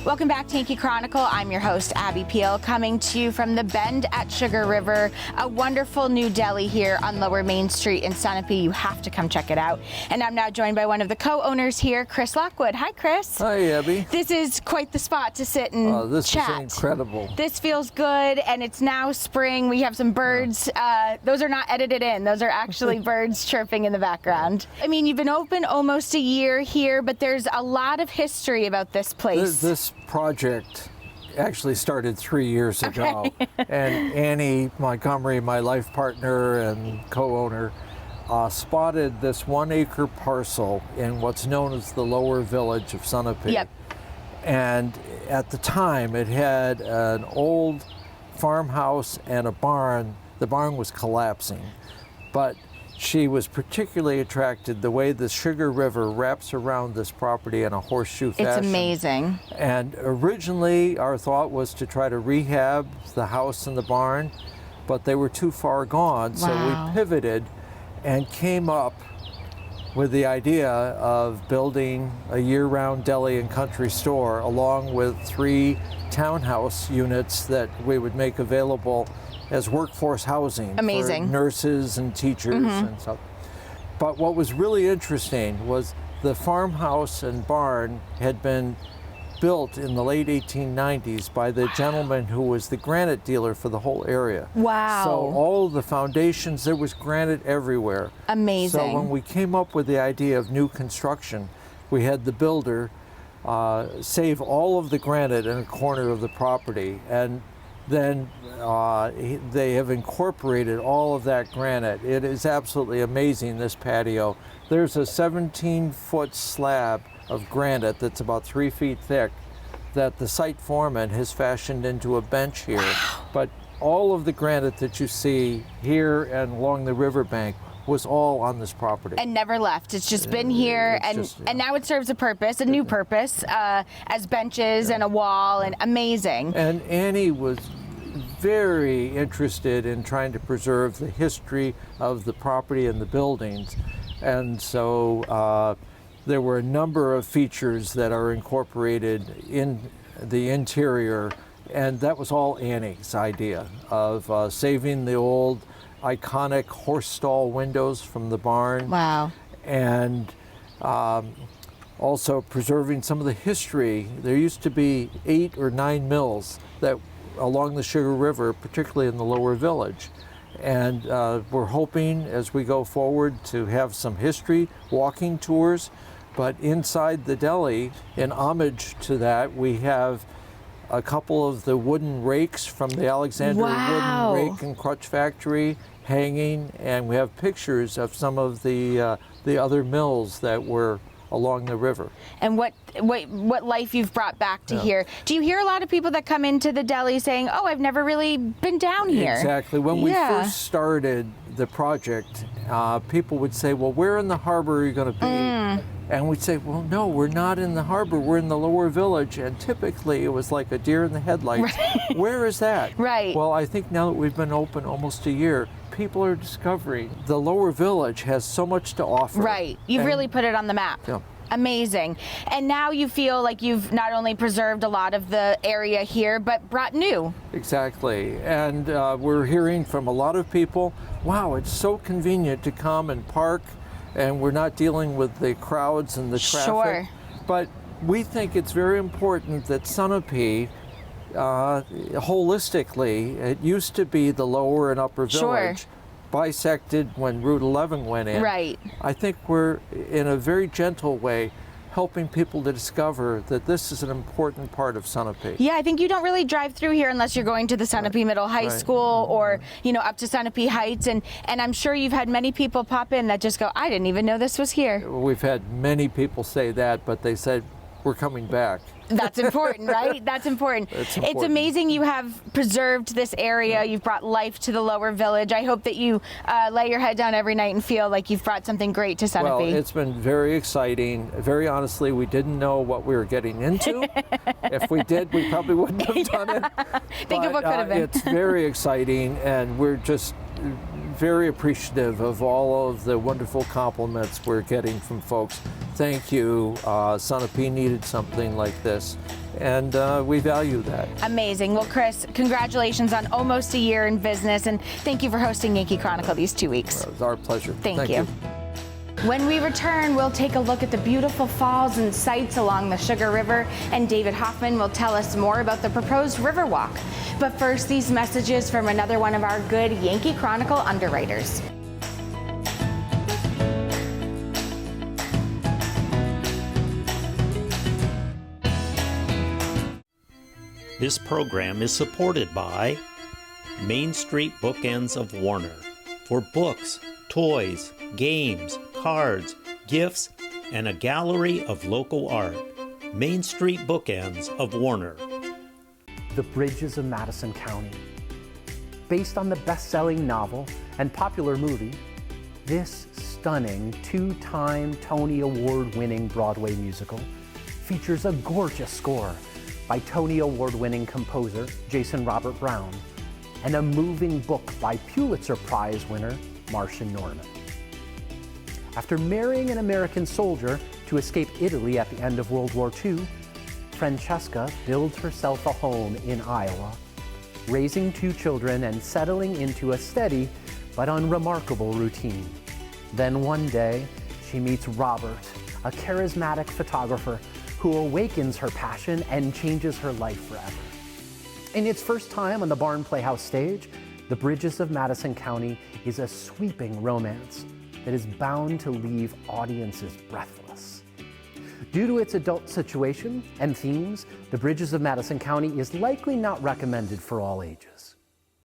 Welcome back to Yankee Chronicle. I'm your host, Abby Peel, coming to you from the Bend at Sugar River, a wonderful new deli here on Lower Main Street in Sunapee. You have to come check it out. And I'm now joined by one of the co-owners here, Chris Lockwood. Hi, Chris. Hi, Abby. This is quite the spot to sit and this chat. Is incredible. This feels good, and it's now spring. We have some birds. Those are not edited in. Those are actually birds chirping in the background. I mean, you've been open almost a year here, but there's a lot of history about this place. This project actually started 3 years ago. And Annie Montgomery, my life partner and co-owner, spotted this 1 acre parcel in what's known as the lower village of Sunapee. Yep. And at the time, it had an old farmhouse and a barn. The barn was collapsing, but she was particularly attracted the way the Sugar River wraps around this property in a horseshoe fashion. It's amazing. And originally our thought was to try to rehab the house and the barn, but they were too far gone. So we pivoted and came up with the idea of building a year-round deli and country store along with 3 townhouse units that we would make available as workforce housing. Amazing. For nurses and teachers and stuff. But what was really interesting was the farmhouse and barn had been built in the late 1890s by the gentleman who was the granite dealer for the whole area. Wow. So all of the foundations, there was granite everywhere. Amazing. So when we came up with the idea of new construction, we had the builder save all of the granite in a corner of the property, and then they have incorporated all of that granite. It is absolutely amazing, this patio. There's a 17-foot slab of granite that's about 3 feet thick that the site foreman has fashioned into a bench here. Wow. But all of the granite that you see here and along the riverbank was all on this property. And never left. It's just been here, and now it serves a purpose, a new purpose, as benches and a wall, and amazing. And Annie was very interested in trying to preserve the history of the property and the buildings. And so there were a number of features that are incorporated in the interior, and that was all Annie's idea of saving the old iconic horse stall windows from the barn. Wow. And also preserving some of the history. There used to be 8 or 9 mills that along the Sugar River, particularly in the lower village. And we're hoping as we go forward to have some history, walking tours, but inside the deli, in homage to that, we have a couple of the wooden rakes from the Alexander Wooden Rake and Crutch Factory hanging, and we have pictures of some of the other mills that were along the river. And what life you've brought back to here. Do you hear a lot of people that come into the deli saying, oh, I've never really been down here? Exactly. When we first started the project, people would say, well, where in the harbor are you going to be? And we'd say, well, no, we're not in the harbor, we're in the lower village. And typically it was like a deer in the headlights. Right. Where is that? Right. Well, I think now that we've been open almost a year, people are discovering the lower village has so much to offer. Right. You've really put it on the map. Yeah. Amazing. And now you feel like you've not only preserved a lot of the area here, but brought new. Exactly. And we're hearing from a lot of people, wow, it's so convenient to come and park, and we're not dealing with the crowds and the traffic. Sure. But we think it's very important that Sunapee, holistically, it used to be the lower and upper village, bisected when Route 11 went in. Right. I think we're, in a very gentle way, helping people to discover that this is an important part of Sunapee. Yeah, I think you don't really drive through here unless you're going to the Sunapee Middle High School or, you know, up to Sunapee Heights. And I'm sure you've had many people pop in that just go, I didn't even know this was here. We've had many people say that, but they said, we're coming back. That's important, right? That's important. It's important. It's amazing you have preserved this area. You've brought life to the lower village. I hope that you lay your head down every night and feel like you've brought something great to Sunapee. Well, it's been very exciting. Very honestly, we didn't know what we were getting into. If we did, we probably wouldn't have done it. Think of what could have been. It's very exciting, and we're just very appreciative of all of the wonderful compliments we're getting from folks. Thank you. Sunapee needed something like this, and we value that. Amazing. Well, Chris, congratulations on almost a year in business, and thank you for hosting Yankee Chronicle these 2 weeks. It was our pleasure. Thank you. When we return, we'll take a look at the beautiful falls and sights along the Sugar River, and David Hoffman will tell us more about the proposed Riverwalk. But first, these messages from another one of our good Yankee Chronicle underwriters. This program is supported by Main Street Bookends of Warner for books, toys, games, cards, gifts, and a gallery of local art. Main Street Bookends of Warner. The Bridges of Madison County. Based on the best-selling novel and popular movie, this stunning two-time Tony Award-winning Broadway musical features a gorgeous score by Tony Award-winning composer Jason Robert Brown and a moving book by Pulitzer Prize winner Marcia Norman. After marrying an American soldier to escape Italy at the end of World War II, Francesca builds herself a home in Iowa, raising 2 children and settling into a steady but unremarkable routine. Then one day, she meets Robert, a charismatic photographer who awakens her passion and changes her life forever. In its first time on the Barn Playhouse stage, The Bridges of Madison County is a sweeping romance that is bound to leave audiences breathless. Due to its adult situation and themes, The Bridges of Madison County is likely not recommended for all ages.